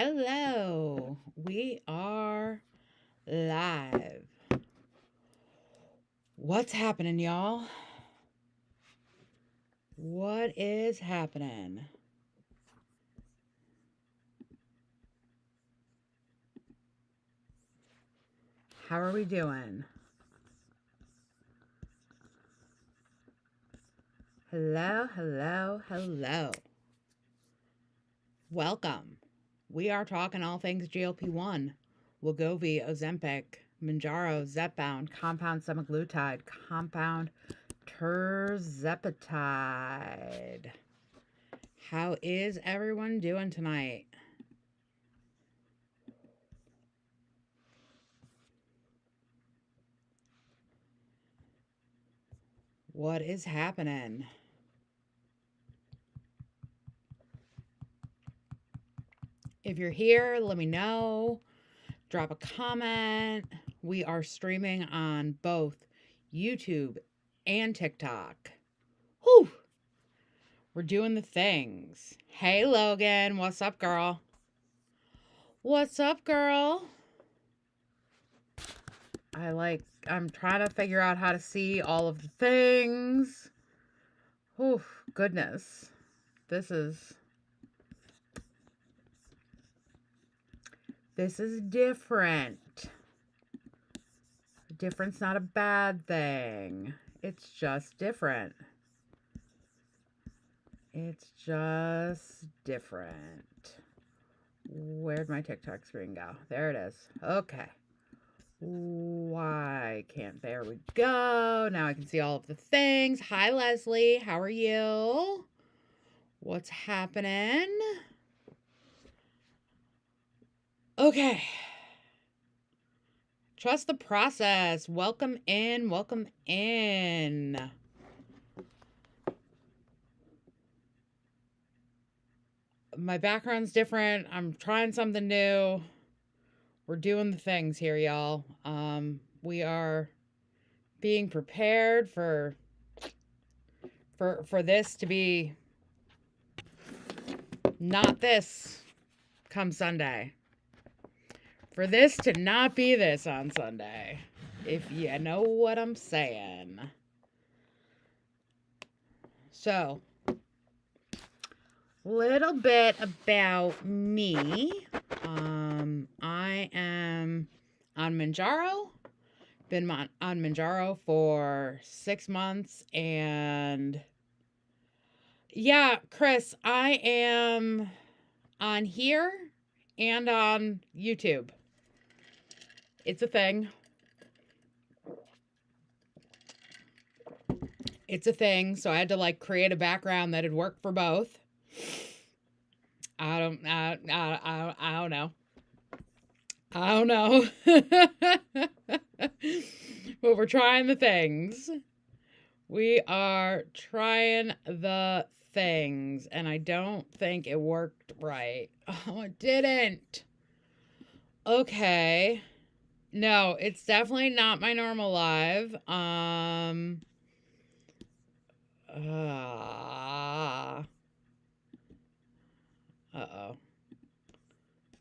Hello, we are live. What's happening, y'all? What is happening? How are we doing? Hello, hello, hello. Welcome. We are talking all things GLP-1, Wegovy, Ozempic, Mounjaro, Zepbound, compound semaglutide, compound tirzepatide. How is everyone doing tonight? What is happening? If you're here, let me know. Drop a comment. We are streaming on both YouTube and TikTok. Whew! We're doing the things. Hey, Logan. What's up, girl? What's up, girl? I'm trying to figure out how to see all of the things. Oh, goodness. This is different. Different's not a bad thing. It's just different. It's just different. Where'd my TikTok screen go? There it is. Okay. Why can't? There we go. Now I can see all of the things. Hi, Leslie. How are you? What's happening? Okay. Trust the process. Welcome in. Welcome in. My background's different. I'm trying something new. We're doing the things here, y'all. We are being prepared for this to be not this come Sunday. For this to not be this on Sunday. If you know what I'm saying. So, little bit about me. I am on Mounjaro. Been on Mounjaro for 6 months, and yeah, Chris, I am on here and on YouTube. It's a thing. It's a thing, so I had to create a background that'd work for both. I don't know. I don't know. But we're trying the things. We are trying the things, and I don't think it worked right. Oh, it didn't. Okay. No, it's definitely not my normal live. Uh-oh.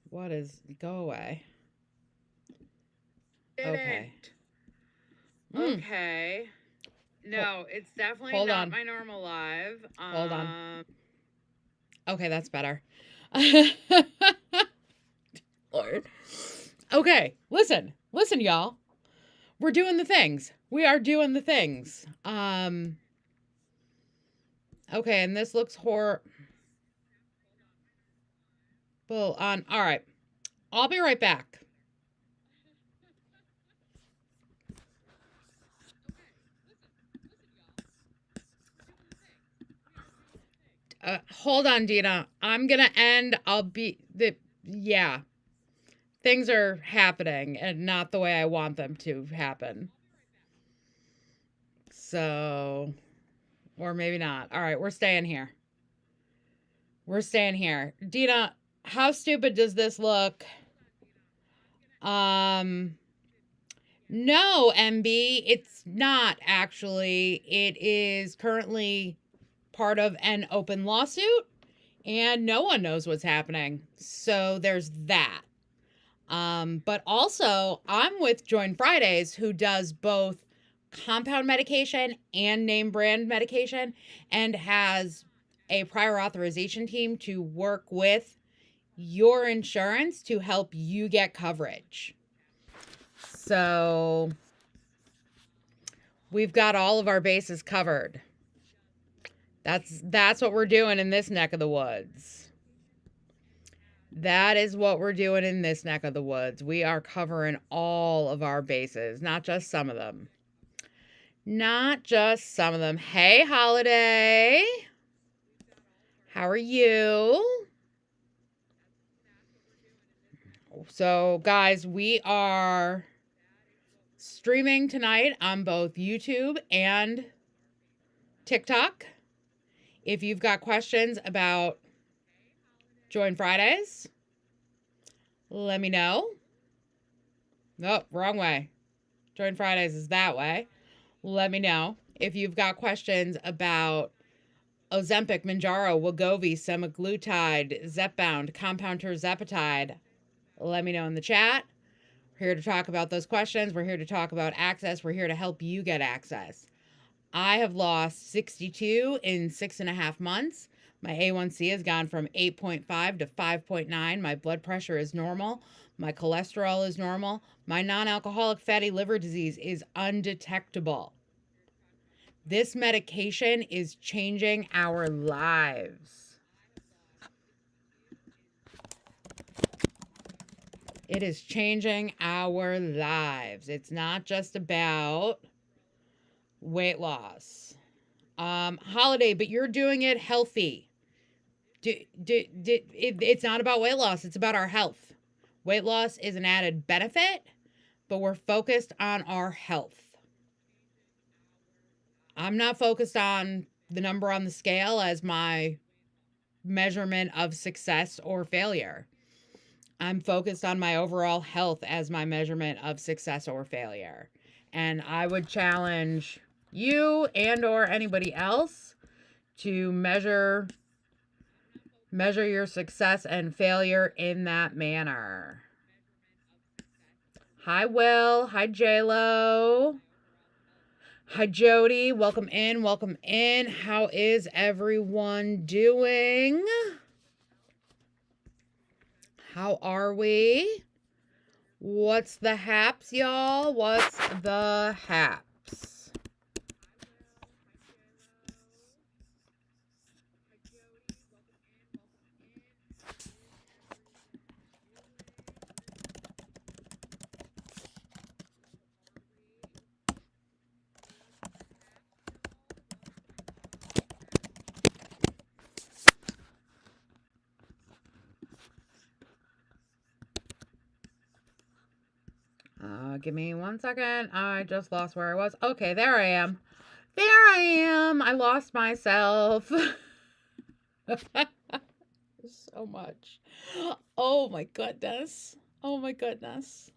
What is... Go away. Okay. Okay. No, it's definitely not my normal live. Hold on. Okay, that's better. Lord. Okay, listen, y'all. We're doing the things. We are doing the things. Okay, and this looks horrible on. All right. I'll be right back. Hold on, Dina. I'm going to end. Yeah. Things are happening and not the way I want them to happen. So, or maybe not. All right, we're staying here. We're staying here. Dina, how stupid does this look? No, MB, it's not actually. It is currently part of an open lawsuit, and no one knows what's happening. So there's that. But also, I'm with Join Fridays, who does both compound medication and name brand medication and has a prior authorization team to work with your insurance to help you get coverage. So we've got all of our bases covered. That's what we're doing in this neck of the woods. That is what we're doing in this neck of the woods. We are covering all of our bases, not just some of them. Not just some of them. Hey, Holiday. How are you? So, guys, we are streaming tonight on both YouTube and TikTok. If you've got questions about Join Fridays, let me know. Nope, wrong way. Join Fridays is that way. Let me know. If you've got questions about Ozempic, Mounjaro, Wegovy, semaglutide, Zepbound, compound tirzepatide, let me know in the chat. We're here to talk about those questions. We're here to talk about access. We're here to help you get access. I have lost 62 in 6.5 months. My A1C has gone from 8.5 to 5.9. My blood pressure is normal. My cholesterol is normal. My non-alcoholic fatty liver disease is undetectable. This medication is changing our lives. It is changing our lives. It's not just about weight loss. Holiday, but you're doing it healthy. It's not about weight loss. It's about our health. Weight loss is an added benefit, but we're focused on our health. I'm not focused on the number on the scale as my measurement of success or failure. I'm focused on my overall health as my measurement of success or failure. And I would challenge you and or anybody else to measure your success and failure in that manner. Hi, Will. Hi, J-Lo. Hi, Jody. Welcome in. Welcome in. How is everyone doing? How are we? What's the haps, y'all? What's the haps? Give me 1 second. I just lost where I was. Okay, there I am. There I am. I lost myself. So much. Oh my goodness. Oh my goodness.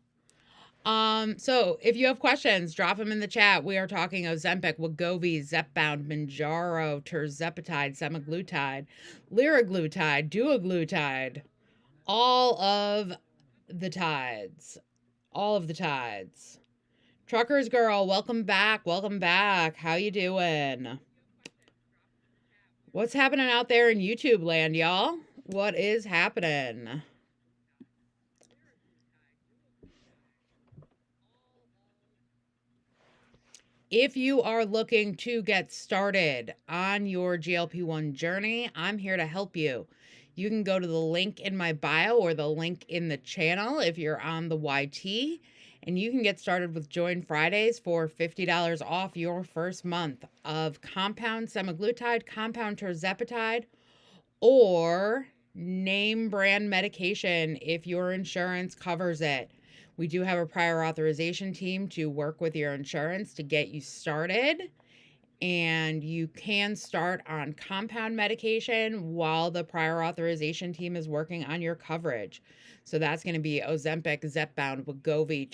So if you have questions, drop them in the chat. We are talking Ozempic, Wegovy, Zepbound, Mounjaro, tirzepatide, semaglutide, liraglutide, duaglutide, all of the tides. All of the tides. Truckers girl, welcome back. Welcome back. How you doing? What's happening out there in YouTube land, y'all? What is happening? If you are looking to get started on your GLP-1 journey, I'm here to help you. You can go to the link in my bio or the link in the channel if you're on the YT, and you can get started with Join Fridays for $50 off your first month of compound semaglutide, compound tirzepatide, or name brand medication if your insurance covers it. We do have a prior authorization team to work with your insurance to get you started. And you can start on compound medication while the prior authorization team is working on your coverage. So that's going to be Ozempic, Zepbound, Wegovy,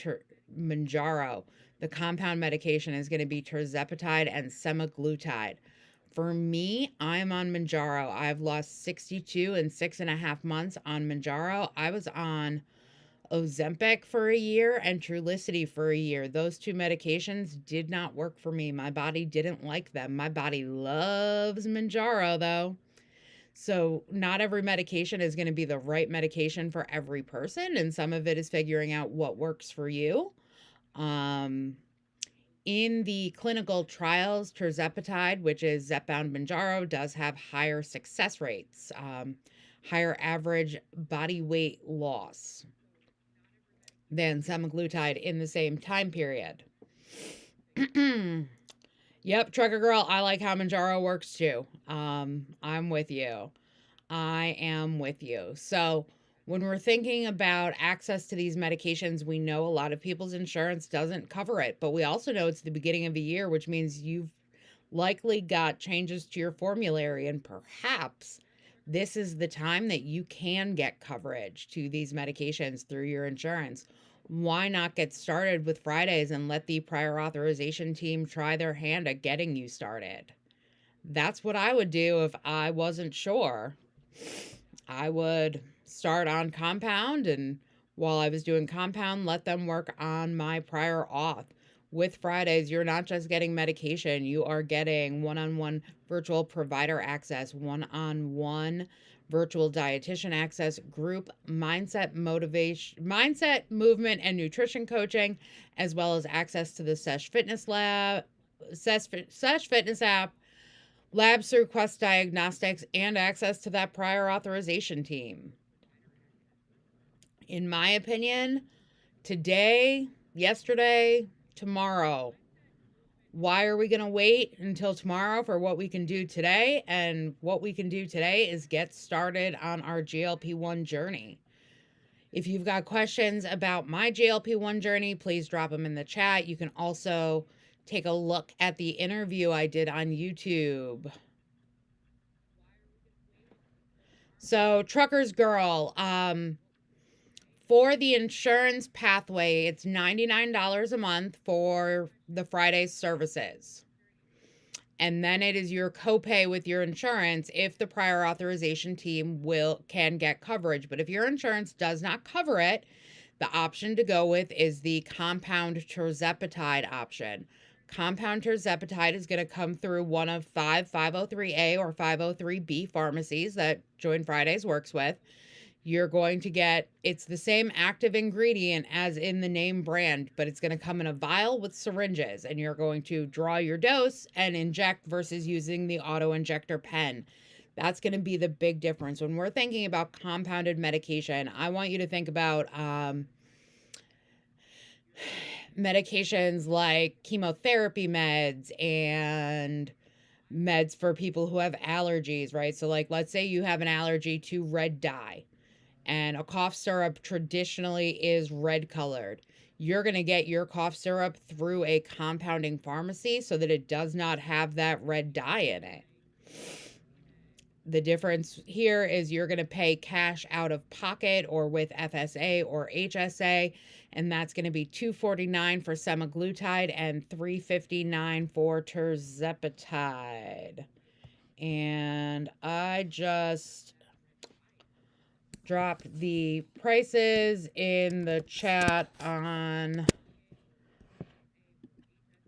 Mounjaro. The compound medication is going to be tirzepatide and semaglutide. For me, I'm on Manjaro. I've lost 62 in 6.5 months on Manjaro. I was on Ozempic for a year and Trulicity for a year. Those two medications did not work for me. My body didn't like them. My body loves Manjaro, though. So not every medication is going to be the right medication for every person, and some of it is figuring out what works for you. In the clinical trials, tirzepatide, which is Zepbound Manjaro, does have higher success rates, higher average body weight loss than semaglutide in the same time period. Yep, Trucker Girl, I like how Manjaro works too. I'm with you. I am with you. So when we're thinking about access to these medications, we know a lot of people's insurance doesn't cover it, but we also know it's the beginning of the year, which means you've likely got changes to your formulary, and perhaps this is the time that you can get coverage to these medications through your insurance. Why not get started with Fridays and let the prior authorization team try their hand at getting you started? That's what I would do if I wasn't sure. I would start on compound, and while I was doing compound, let them work on my prior auth. With Fridays, you're not just getting medication, you are getting one-on-one virtual provider access, one-on-one virtual dietitian access, group mindset, motivation, mindset, movement, and nutrition coaching, as well as access to the Sesh Fitness Lab, Sesh Fitness app, labs through Quest Diagnostics, and access to that prior authorization team. In my opinion, today, yesterday, tomorrow. Why are we going to wait until tomorrow for what we can do today? And what we can do today is get started on our GLP-1 journey. If you've got questions about my GLP-1 journey, please drop them in the chat. You can also take a look at the interview I did on YouTube. So, Trucker's Girl, for the insurance pathway, it's $99 a month for the Friday services. And then it is your copay with your insurance if the prior authorization team can get coverage. But if your insurance does not cover it, the option to go with is the compound tirzepatide option. Compound tirzepatide is going to come through one of 503A or 503B pharmacies that Join Fridays works with. You're going to get, it's the same active ingredient as in the name brand, but it's going to come in a vial with syringes, and you're going to draw your dose and inject versus using the auto injector pen. That's going to be the big difference. When we're thinking about compounded medication, I want you to think about medications like chemotherapy meds and meds for people who have allergies, right? So like, let's say you have an allergy to red dye, and a cough syrup traditionally is red colored. You're going to get your cough syrup through a compounding pharmacy so that it does not have that red dye in it. The difference here is you're going to pay cash out of pocket or with FSA or HSA, and that's going to be $249 for semaglutide and $359 for tirzepatide. And I just drop the prices in the chat on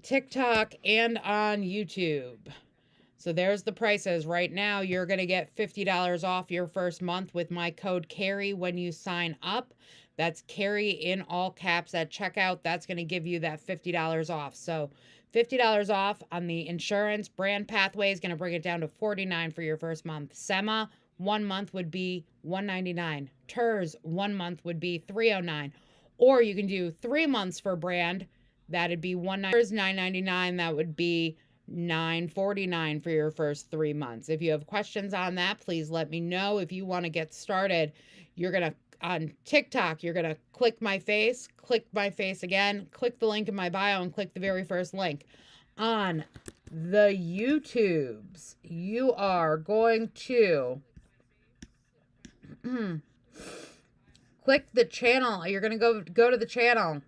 TikTok and on YouTube. So there's the prices. Right now, you're going to get $50 off your first month with my code Carrie when you sign up. That's Carrie in all caps at checkout. That's going to give you that $50 off. So $50 off on the insurance. Brand Pathway is going to bring it down to $49 for your first month. Sema, 1 month would be $199. Terz, 1 month would be $309. Or you can do 3 months for brand. That'd be $999. That would be $949 for your first 3 months. If you have questions on that, please let me know. If you want to get started, you're going to, on TikTok, you're going to click my face again, click the link in my bio, and click the very first link. On the YouTubes, you are going to click the channel. You're going to go to the channel,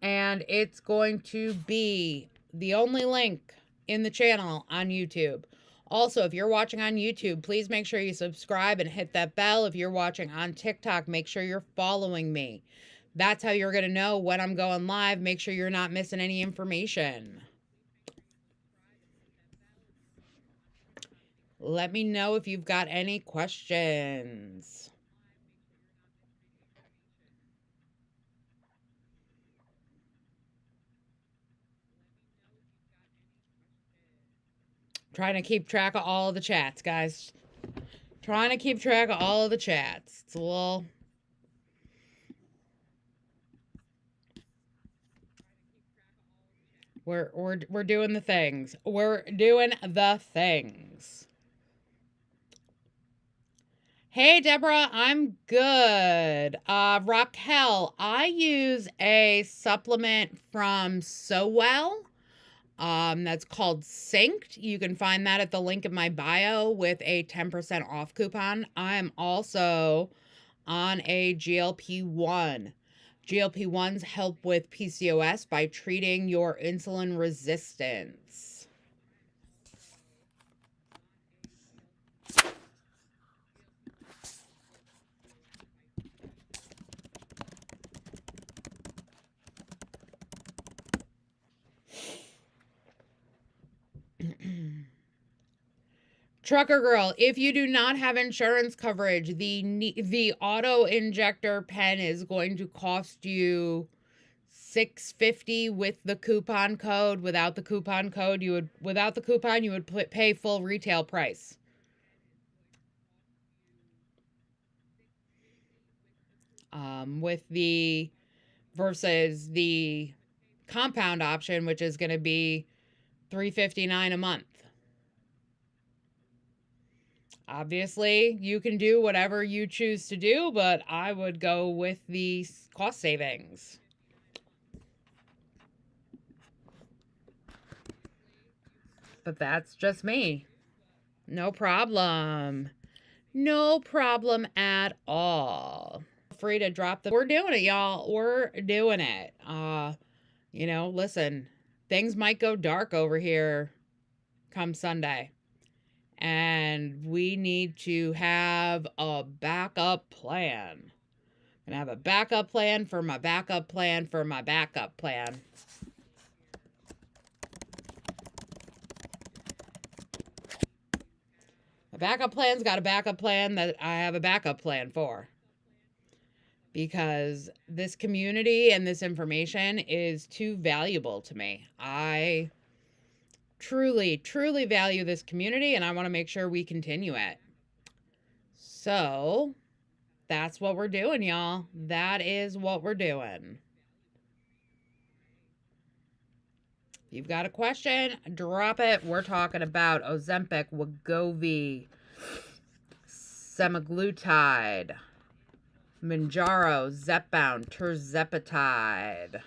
and it's going to be the only link in the channel on YouTube. Also, if you're watching on YouTube, please make sure you subscribe and hit that bell. If you're watching on TikTok, make sure you're following me. That's how you're going to know when I'm going live. Make sure you're not missing any information. Let me know if you've got any questions. Trying to keep track of all of the chats, guys. Trying to keep track of all of the chats. It's a little... We're doing the things. We're doing the things. Hey, Deborah, I'm good. Raquel, I use a supplement from Sowell. That's called Synced. You can find that at the link in my bio with a 10% off coupon. I'm also on a GLP-1. GLP-1s help with PCOS by treating your insulin resistance. Trucker girl, if you do not have insurance coverage, the auto injector pen is going to cost you $6.50 with the coupon code. Without the coupon code, you would pay full retail price. With the versus the compound option, which is going to be $3.59 a month. Obviously, you can do whatever you choose to do, but I would go with the cost savings. But that's just me. No problem. No problem at all. Free to drop the... We're doing it, y'all. We're doing it. Listen, things might go dark over here come Sunday. And we need to have a backup plan. And have a backup plan for my backup plan for my backup plan. My backup plan's got a backup plan that I have a backup plan for. Because this community and this information is too valuable to me. I truly, truly value this community, and I want to make sure we continue it. So that's what we're doing, y'all. That is what we're doing. If you've got a question, drop it. We're talking about Ozempic, Wegovy, semaglutide, Mounjaro, Zepbound, tirzepatide.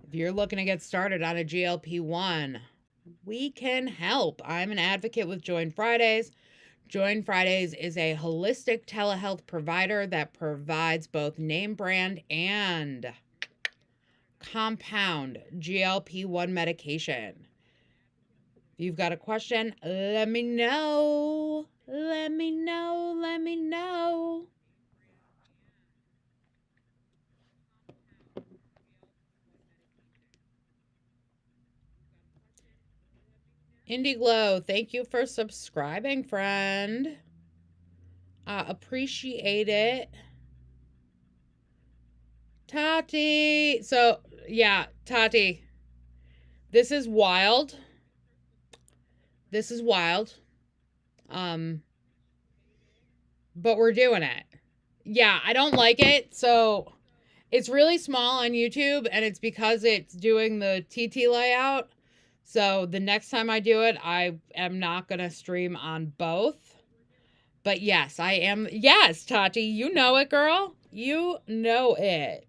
If you're looking to get started on a GLP-1, we can help. I'm an advocate with Join Fridays. Join Fridays is a holistic telehealth provider that provides both name brand and compound GLP-1 medication. If you've got a question, let me know. Let me know. Let me know. Indiglow, thank you for subscribing, friend. Appreciate it. Tati. So, yeah, Tati. This is wild. This is wild. But we're doing it. Yeah, I don't like it. So, it's really small on YouTube, and it's because it's doing the TT layout. So, the next time I do it, I am not going to stream on both. But yes, I am. Yes, Tati, you know it, girl. You know it.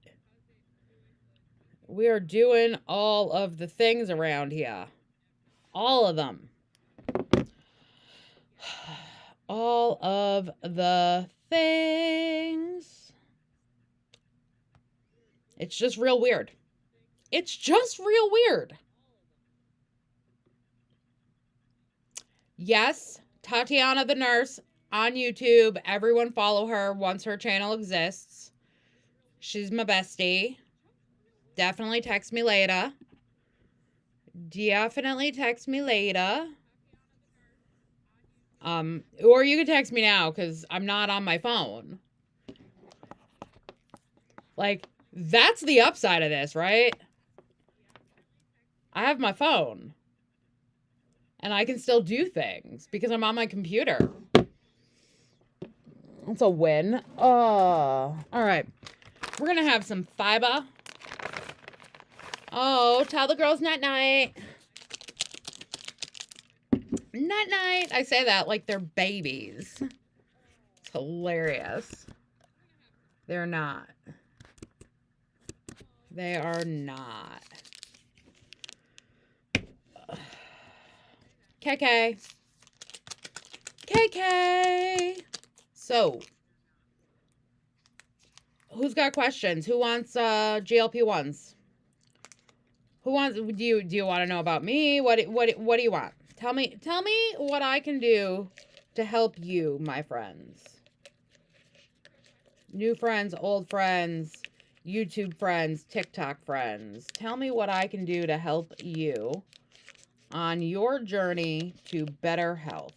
We are doing all of the things around here. All of them. all of the things. It's just real weird. It's just real weird. Yes, Tatiana the nurse on YouTube. Everyone follow her once her channel exists. She's my bestie. Definitely text me later. Definitely text me later. Or you can text me now because I'm not on my phone. Like, that's the upside of this, right? I have my phone. And I can still do things because I'm on my computer. That's a win. Oh. All right. We're going to have some fiber. Oh, tell the girls night-night. Night-night. I say that like they're babies. It's hilarious. They're not. They are not. KK. KK. So, who's got questions? Who wants GLP-1s? Who wants? Do you want to know about me? What do you want? Tell me what I can do to help you, my friends. New friends, old friends, YouTube friends, TikTok friends. Tell me what I can do to help you on your journey to better health.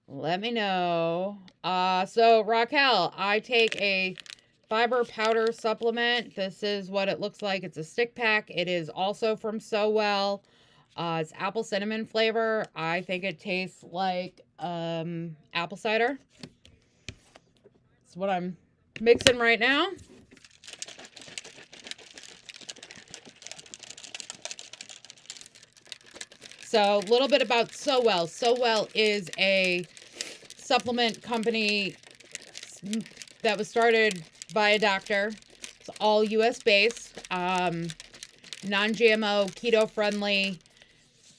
Let me know. So Raquel, I take a fiber powder supplement. This is what it looks like. It's a stick pack. It is also from So Well. It's apple cinnamon flavor. I think it tastes like apple cider. That's what I'm mixing right now. So a little bit about So Well. So Well is a supplement company that was started by a doctor. It's all US based, non-GMO, keto friendly,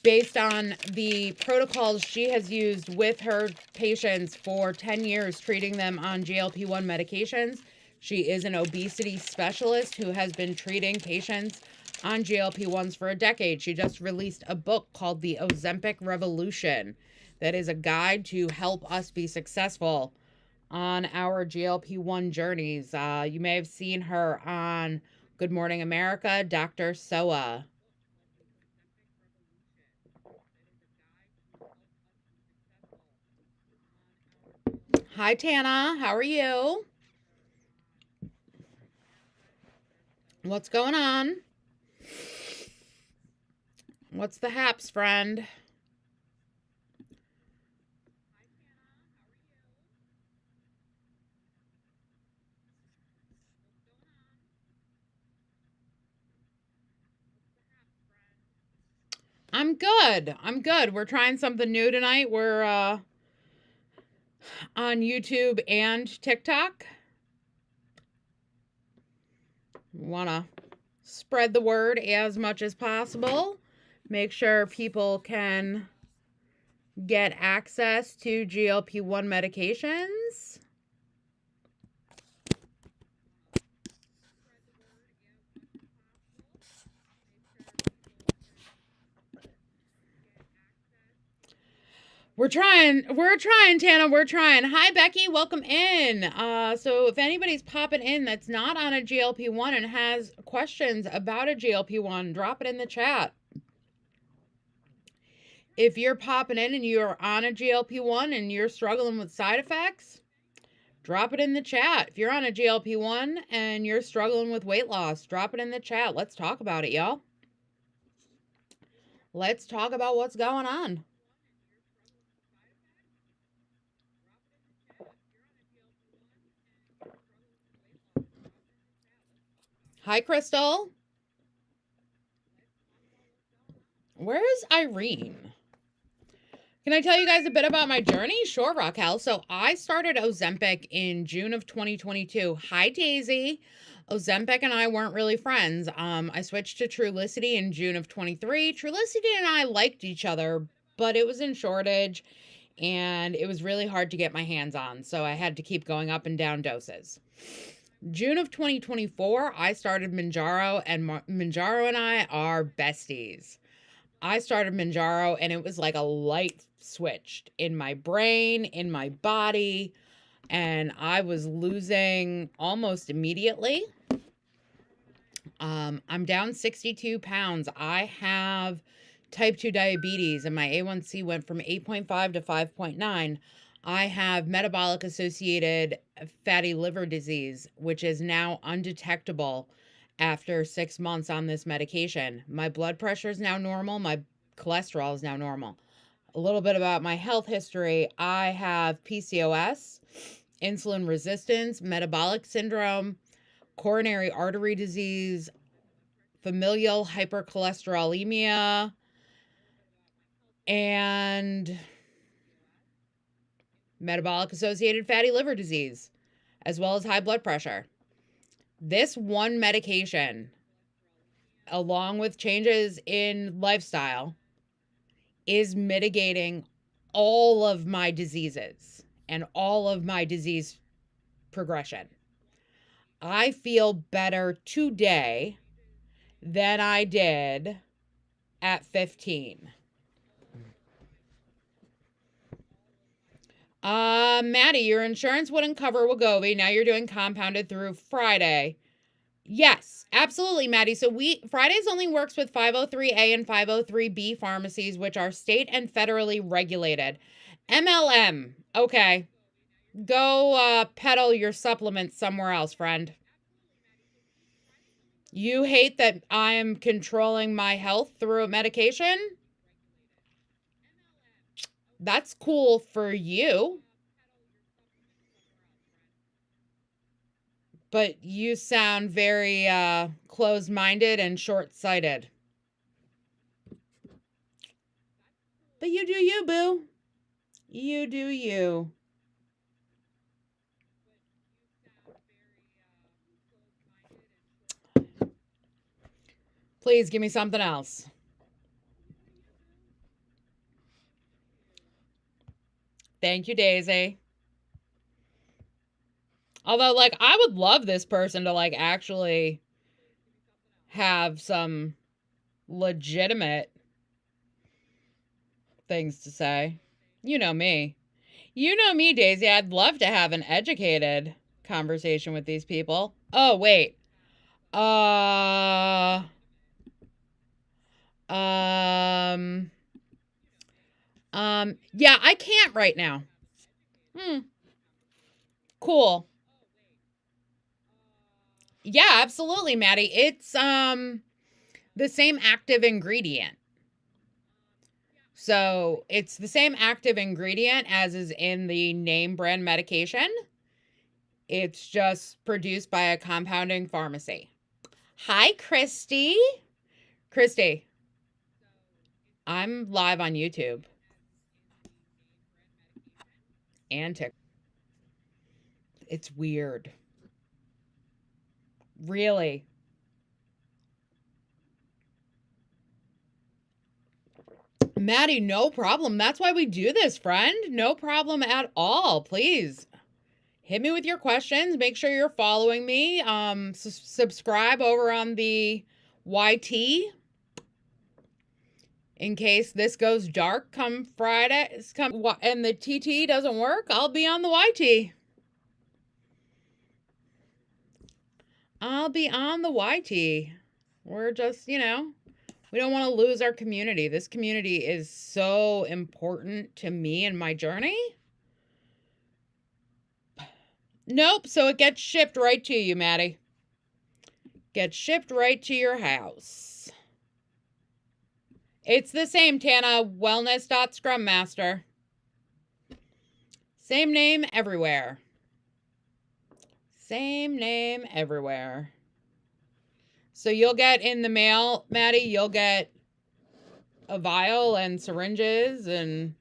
based on the protocols she has used with her patients for 10 years, treating them on GLP-1 medications. She is an obesity specialist who has been treating patients on GLP-1s for a decade. She just released a book called The Ozempic Revolution that is a guide to help us be successful on our GLP-1 journeys. You may have seen her on Good Morning America, Dr. Soa. Hi, Tana. How are you? What's going on? What's the haps, friend? I'm good. I'm good. We're trying something new tonight. We're on YouTube and TikTok. Want to spread the word as much as possible. Make sure people can get access to GLP-1 medications. We're trying, Tana. We're trying. Hi, Becky. Welcome in. So if anybody's popping in that's not on a GLP-1 and has questions about a GLP-1, drop it in the chat. If you're popping in and you're on a GLP-1 and you're struggling with side effects, drop it in the chat. If you're on a GLP-1 and you're struggling with weight loss, drop it in the chat. Let's talk about it, y'all. Let's talk about what's going on. Hi, Crystal. Where is Irene? Can I tell you guys a bit about my journey? Sure, Raquel. So I started Ozempic in June of 2022. Hi, Daisy. Ozempic and I weren't really friends. I switched to Trulicity in June of 23. Trulicity and I liked each other, but it was in shortage and it was really hard to get my hands on. So I had to keep going up and down doses. June of 2024, I started Manjaro, and Manjaro and I are besties. I started Manjaro and it was like a light switched in my brain, in my body, and I was losing almost immediately. I'm down 62 pounds. I have type 2 diabetes and my A1C went from 8.5 to 5.9. I have metabolic associated fatty liver disease, which is now undetectable after 6 months on this medication. My blood pressure is now normal. My cholesterol is now normal. A little bit about my health history. I have PCOS, insulin resistance, metabolic syndrome, coronary artery disease, familial hypercholesterolemia, and metabolic associated fatty liver disease, as well as high blood pressure. This one medication, along with changes in lifestyle, is mitigating all of my diseases and all of my disease progression. I feel better today than I did at 15. Maddie, your insurance wouldn't cover Wegovy. Now you're doing compounded through Friday. Yes, absolutely, Maddie. So Fridays only works with 503A and 503B pharmacies, which are state and federally regulated. MLM. Okay. Go peddle your supplements somewhere else, friend. You hate that I am controlling my health through a medication? That's cool for you. But you sound very closed-minded and short-sighted. But you do you, boo. You do you. Please give me something else. Thank you, Daisy. Although, like, I would love this person to, like, actually have some legitimate things to say. You know me. You know me, Daisy. I'd love to have an educated conversation with these people. Oh, wait. Yeah, I can't right now. Cool. Yeah, absolutely, Maddie. It's the same active ingredient. So it's the same active ingredient as is in the name brand medication. It's just produced by a compounding pharmacy. Hi, Christy. Christy, I'm live on YouTube and TikTok. It's weird. Really. Maddie, no problem. That's why we do this, friend. No problem at all. Please hit me with your questions. Make sure you're following me. Subscribe over on the YT in case this goes dark come Friday. And the TT doesn't work. I'll be on the YT. I'll be on the YT. We're just, we don't want to lose our community. This community is so important to me and my journey. Nope, so it gets shipped right to you, Maddie. Gets shipped right to your house. It's the same, Tana. Wellness.scrummaster. Same name everywhere. Same name everywhere. So you'll get in the mail, Maddie, you'll get a vial and syringes and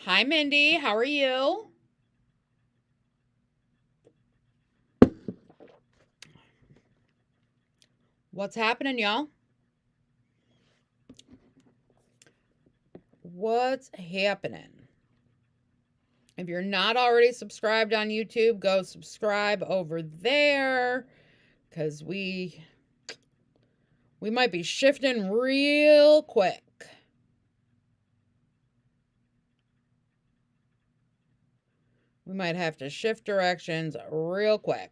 Hi, Mindy. How are you? What's happening, y'all? What's happening? If you're not already subscribed on YouTube, go subscribe over there, because we might be shifting real quick. We might have to shift directions real quick.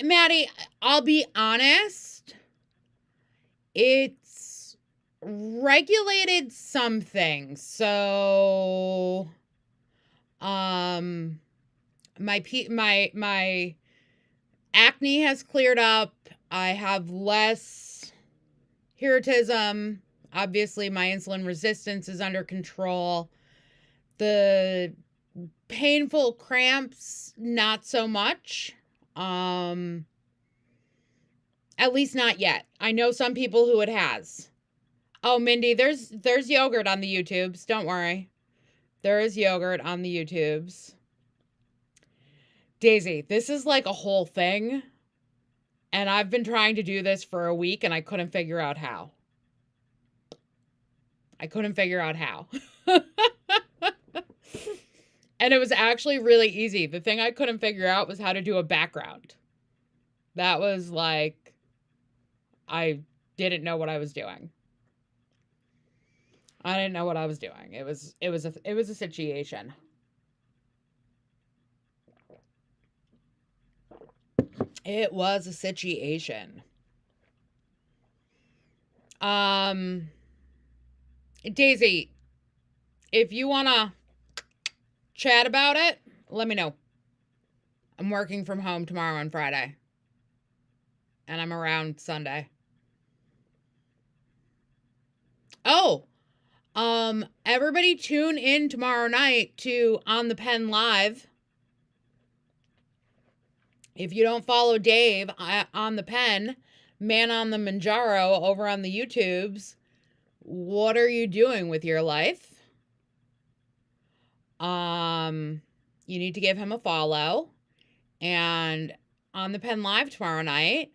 Maddie, I'll be honest. It's regulated something. So, my acne has cleared up. I have less hirsutism. Obviously, my insulin resistance is under control. The painful cramps, not so much. At least not yet. I know some people who it has. Oh, Mindy, there's yogurt on the YouTubes. Don't worry. There is yogurt on the YouTubes. Daisy, this is like a whole thing. And I've been trying to do this for a week and I couldn't figure out how. And it was actually really easy. The thing I couldn't figure out was how to do a background. That was like, I didn't know what I was doing. It was a situation. It was a situation. Daisy, if you want to chat about it, let me know. I'm working from home tomorrow and Friday. And I'm around Sunday. Oh, everybody tune in tomorrow night to On the Pen Live. If you don't follow Dave on the Pen, Man on the Manjaro over on the YouTubes, what are you doing with your life? You need to give him a follow. And on the Pen Live tomorrow night,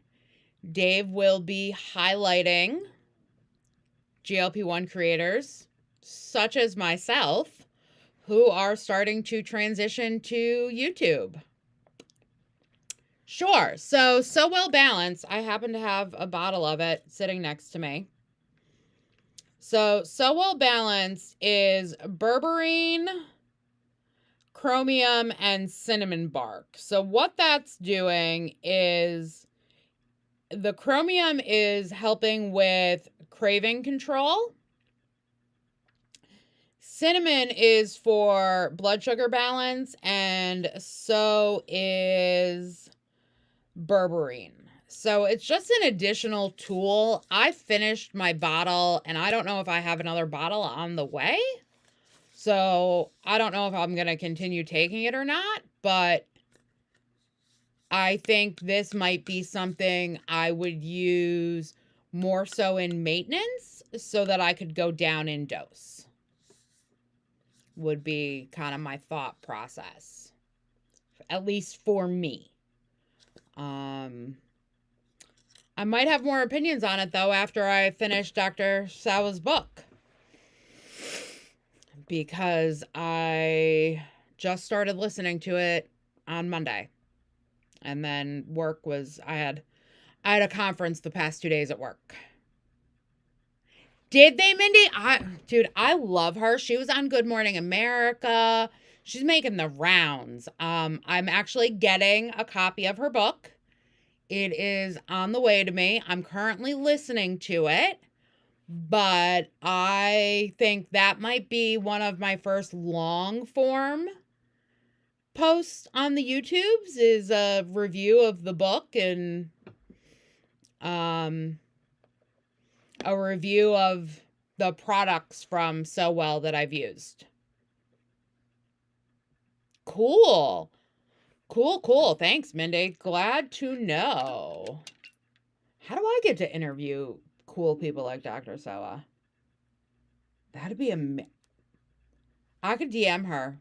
Dave will be highlighting GLP-1 creators, such as myself, who are starting to transition to YouTube. Sure. So Well Balanced. I happen to have a bottle of it sitting next to me. So Well Balanced is berberine, chromium, and cinnamon bark. So what that's doing is the chromium is helping with craving control. Cinnamon is for blood sugar balance, and so is berberine. So it's just an additional tool. I finished my bottle, and I don't know if I have another bottle on the way. So I don't know if I'm going to continue taking it or not, but I think this might be something I would use more so in maintenance so that I could go down in dose. Would be kind of my thought process, at least for me. I might have more opinions on it, though, after I finish Dr. Sawa's book. Because I just started listening to it on Monday. And then I had a conference the past 2 days at work. Did they, Mindy? I love her. She was on Good Morning America. She's making the rounds. I'm actually getting a copy of her book. It is on the way to me. I'm currently listening to it, but I think that might be one of my first long form posts on the YouTubes is a review of the book and a review of the products from So Well that I've used. Cool. Thanks, Mindy. Glad to know. How do I get to interview cool people like Dr. Soa. That'd be I could DM her.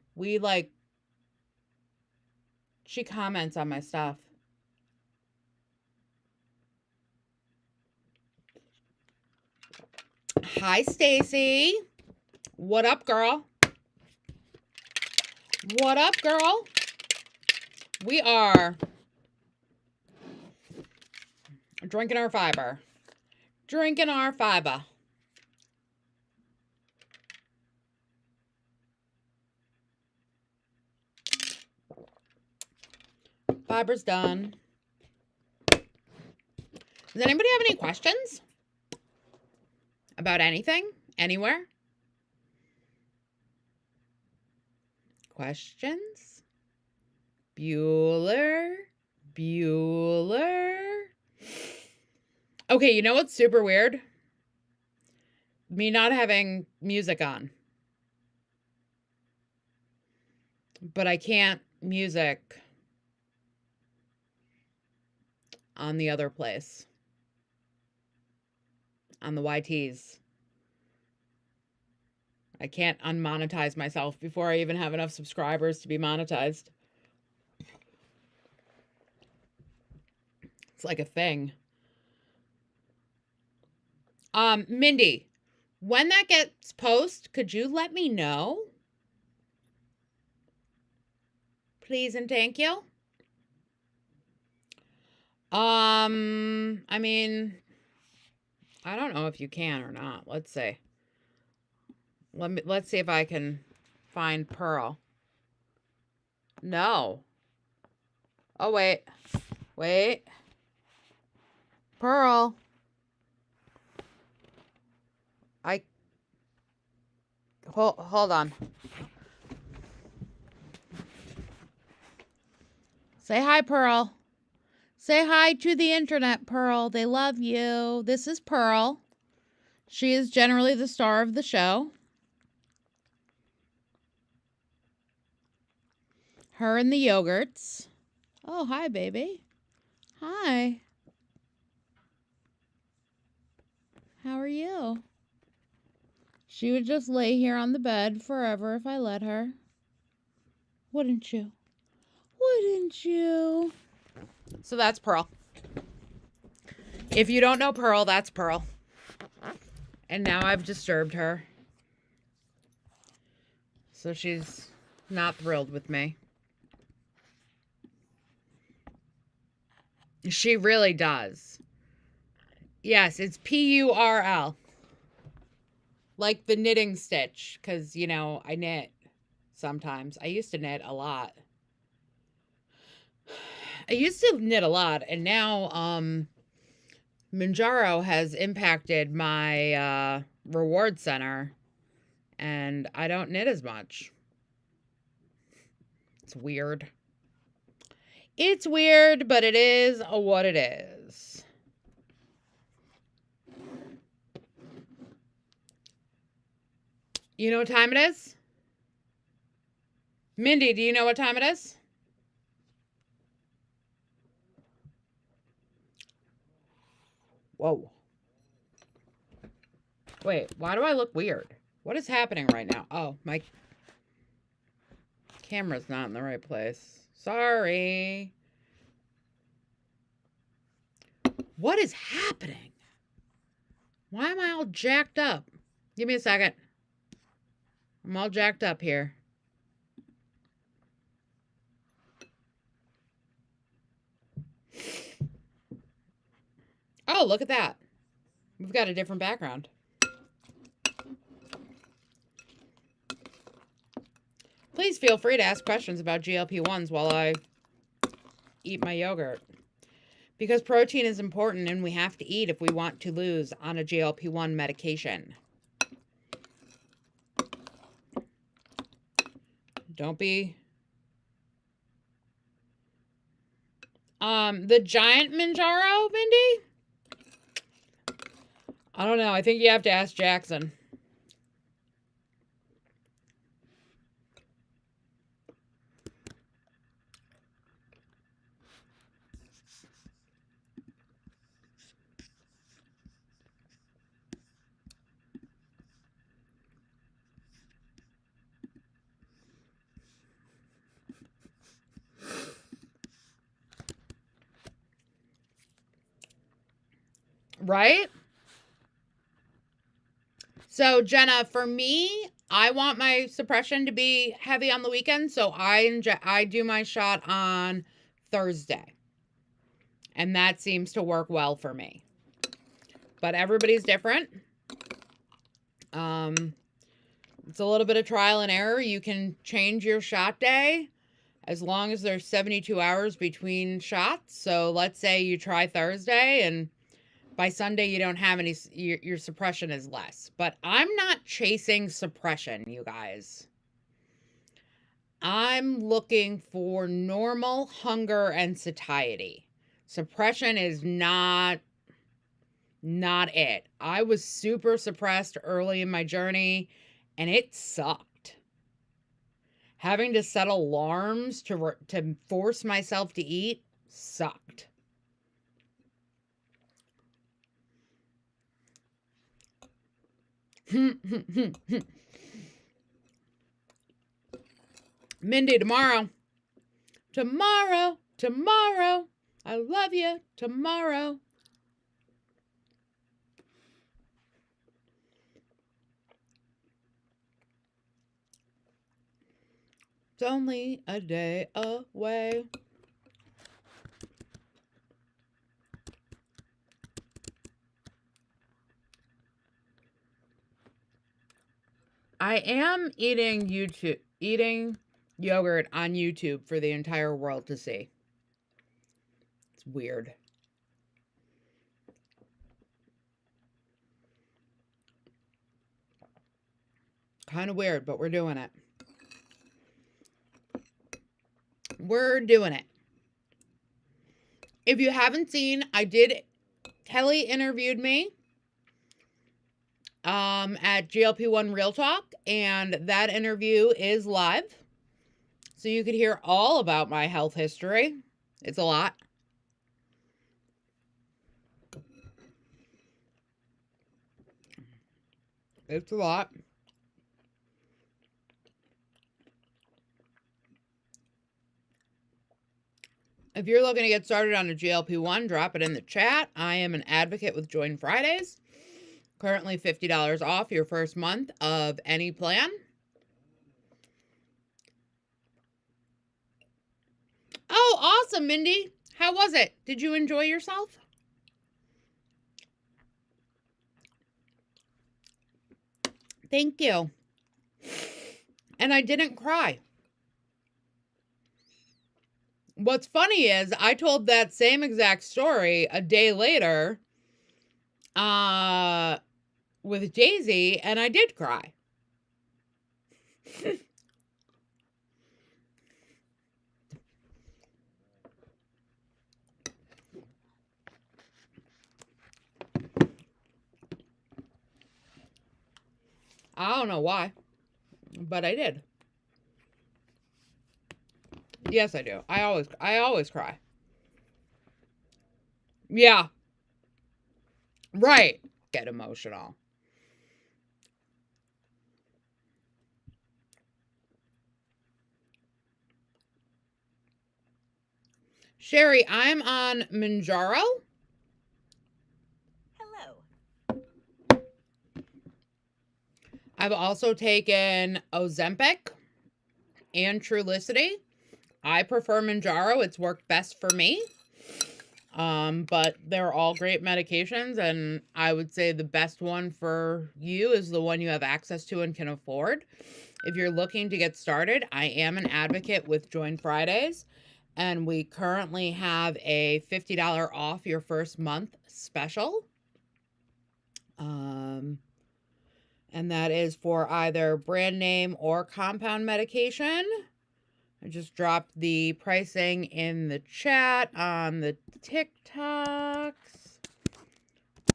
She comments on my stuff. Hi, Stacy. What up, girl? What up, girl? We are drinking our fiber. Drinking our fiber. Fiber's done. Does anybody have any questions about anything? Anywhere? Questions? Bueller? Okay, you know what's super weird? Me not having music on. But I can't music on the other place. On the YTs. I can't unmonetize myself before I even have enough subscribers to be monetized. It's like a thing. Mindy, when that gets posted, could you let me know? Please and thank you. I mean, I don't know if you can or not. Let's see. Let's see if I can find Pearl. No. Oh, wait. Pearl. Hold on. Say hi, Pearl. Say hi to the internet, Pearl. They love you. This is Pearl. She is generally the star of the show. Her and the yogurts. Oh, hi, baby. Hi. How are you? She would just lay here on the bed forever if I let her. Wouldn't you? Wouldn't you? So that's Pearl. If you don't know Pearl, that's Pearl. And now I've disturbed her. So she's not thrilled with me. She really does. Yes, it's P-U-R-L. Like the knitting stitch. Because, you know, I knit sometimes. I used to knit a lot. And now Manjaro has impacted my reward center, and I don't knit as much. It's weird. It's weird, but it is what it is. You know what time it is? Mindy, do you know what time it is? Whoa. Wait, why do I look weird? What is happening right now? Oh, my camera's not in the right place. Sorry. What is happening? Why am I all jacked up? Give me a second. I'm all jacked up here. Oh, look at that. We've got a different background. Please feel free to ask questions about GLP-1s while I eat my yogurt. Because protein is important and we have to eat if we want to lose on a GLP-1 medication. Don't be... the giant Manjaro, Mindy? I don't know. I think you have to ask Jackson. Right? So, Jenna, for me, I want my suppression to be heavy on the weekend, so I do my shot on Thursday. And that seems to work well for me. But everybody's different. It's a little bit of trial and error. You can change your shot day as long as there's 72 hours between shots. So let's say you try Thursday and by Sunday you don't have any, your suppression is less. But I'm not chasing suppression, you guys. I'm looking for normal hunger and satiety. Suppression is not it. I was super suppressed early in my journey and it sucked. Having to set alarms to force myself to eat sucked. Mindy, tomorrow. I love you. Tomorrow. It's only a day away. I am eating yogurt on YouTube for the entire world to see. It's weird. Kind of weird, but we're doing it. We're doing it. If you haven't seen, Kelly interviewed me at GLP-1 Real Talk, and that interview is live. So you could hear all about my health history. It's a lot. It's a lot. If you're looking to get started on a GLP-1, drop it in the chat. I am an advocate with Join Fridays. Currently $50 off your first month of any plan. Oh, awesome, Mindy. How was it? Did you enjoy yourself? Thank you. And I didn't cry. What's funny is I told that same exact story a day later with Daisy, and I did cry. I don't know why, but I did. Yes, I do. I always cry. Yeah. Right. Get emotional. Sherry, I'm on Manjaro. Hello. I've also taken Ozempic and Trulicity. I prefer Manjaro. It's worked best for me. But they're all great medications, and I would say the best one for you is the one you have access to and can afford. If you're looking to get started, I am an advocate with Join Fridays, and we currently have a $50 off your first month special. And that is for either brand name or compound medication. I just dropped the pricing in the chat on the TikToks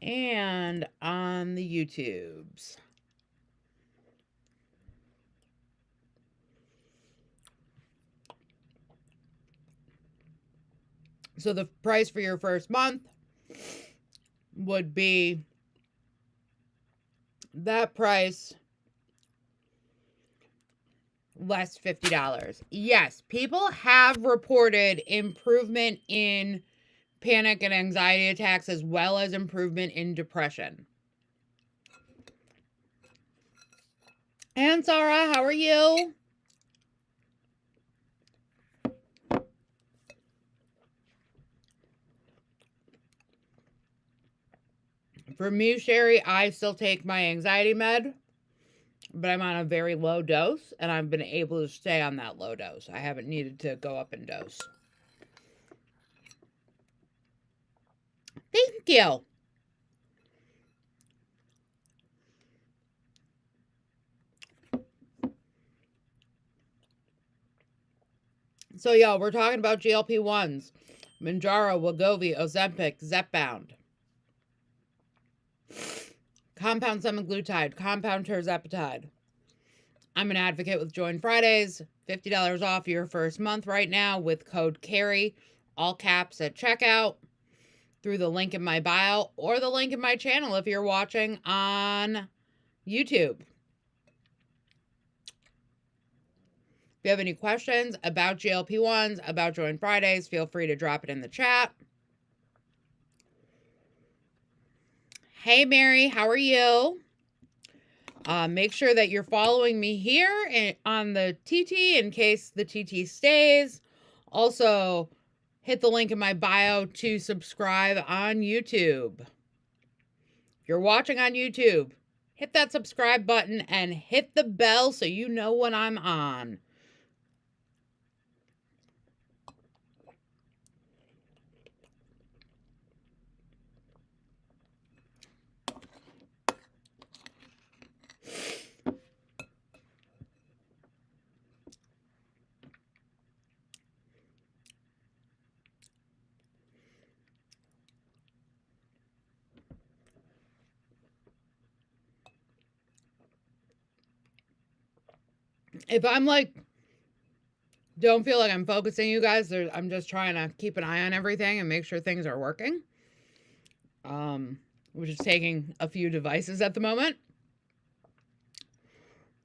and on the YouTubes. So the price for your first month would be that price less $50. Yes, people have reported improvement in panic and anxiety attacks, as well as improvement in depression. And Sarah, how are you? For me, Sherry, I still take my anxiety med, but I'm on a very low dose, and I've been able to stay on that low dose. I haven't needed to go up in dose. Thank you. So, y'all, we're talking about GLP-1s. Mounjaro, Wegovy, Ozempic, Zepbound. Compound semaglutide, compound tirzepatide. I'm an advocate with Join Fridays. $50 off your first month right now with code Carrie, all caps at checkout, through the link in my bio or the link in my channel if you're watching on YouTube. If you have any questions about GLP-1s, about Join Fridays, feel free to drop it in the chat. Hey, Mary, how are you? Make sure that you're following me here on the TT in case the TT stays. Also, hit the link in my bio to subscribe on YouTube. If you're watching on YouTube, hit that subscribe button and hit the bell so you know when I'm on. If I'm like, don't feel like I'm focusing you guys, I'm just trying to keep an eye on everything and make sure things are working. Which is taking a few devices at the moment.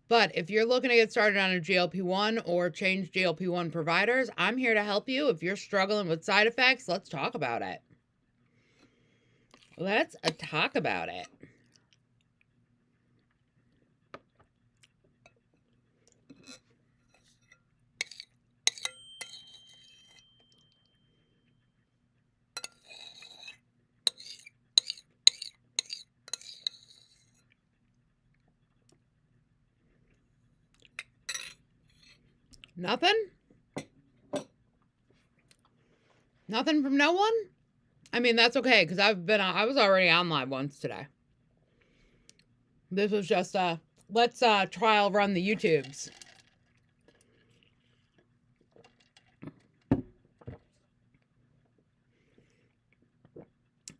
But if you're looking to get started on a GLP-1 or change GLP-1 providers, I'm here to help you. If you're struggling with side effects, let's talk about it. Let's talk about it. Nothing? Nothing from no one? I mean, that's okay, because I was already on live once today. This was just let's trial run the YouTubes.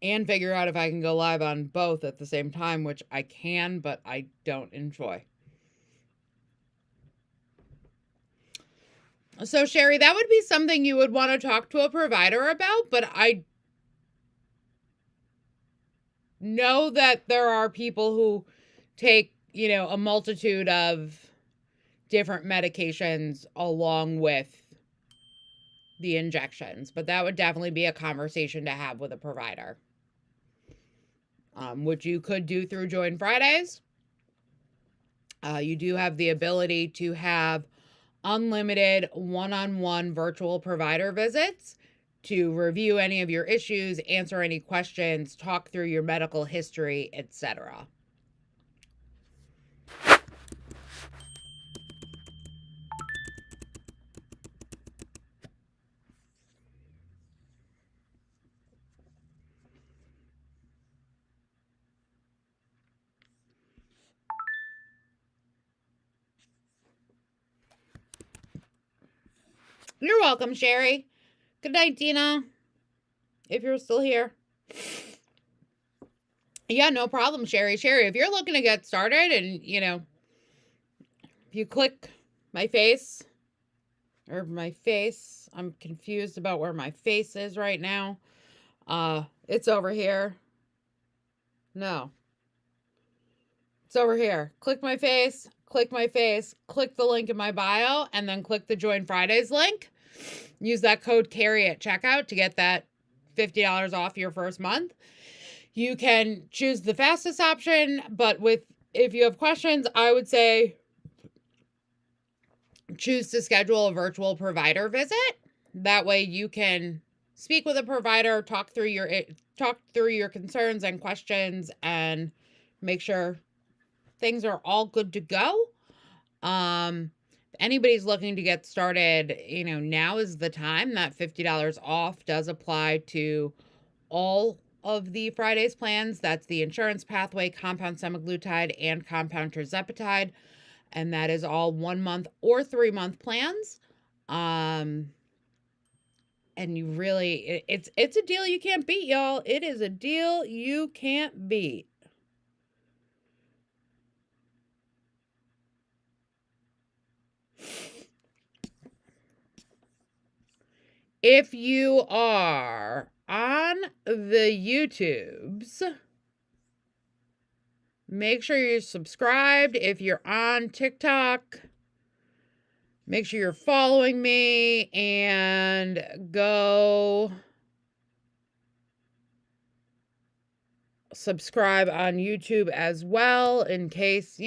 And figure out if I can go live on both at the same time, which I can, but I don't enjoy. So, Sherry, that would be something you would want to talk to a provider about, but I know that there are people who take, a multitude of different medications along with the injections, but that would definitely be a conversation to have with a provider, which you could do through Join Fridays. You do have the ability to have unlimited one-on-one virtual provider visits to review any of your issues, answer any questions, talk through your medical history, etc. You're welcome, Sherry. Good night, Dina. If you're still here. Yeah, no problem, Sherry. Sherry, if you're looking to get started and, if you click my face, I'm confused about where my face is right now. It's over here. No. It's over here. Click my face, click the link in my bio, and then click the Join Fridays link. Use that code Carrie at checkout to get that $50 off your first month. You can choose the fastest option, but if you have questions, I would say choose to schedule a virtual provider visit. That way you can speak with a provider, talk through your concerns and questions, and make sure things are all good to go. If anybody's looking to get started, now is the time. That $50 off does apply to all of the Fridays plans. That's the insurance pathway, compound semaglutide, and compound tirzepatide. And that is all 1 month or 3 month plans. And you really, it's a deal you can't beat, y'all. It is a deal you can't beat. If you are on the YouTubes, make sure you're subscribed. If you're on TikTok, make sure you're following me, and go subscribe on YouTube as well, in case,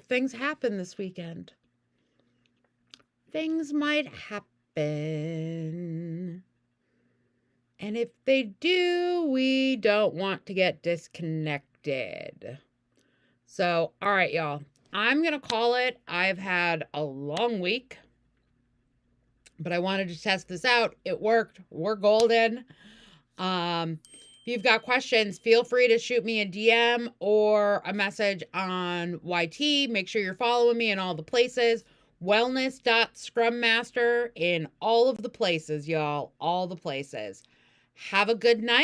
things happen this weekend. Things might happen. And if they do, we don't want to get disconnected. So, all right, y'all. I'm going to call it. I've had a long week, but I wanted to test this out. It worked. We're golden. If you've got questions, feel free to shoot me a DM or a message on YT. Make sure you're following me in all the places. Wellness.scrummaster in all of the places, y'all. All the places. Have a good night.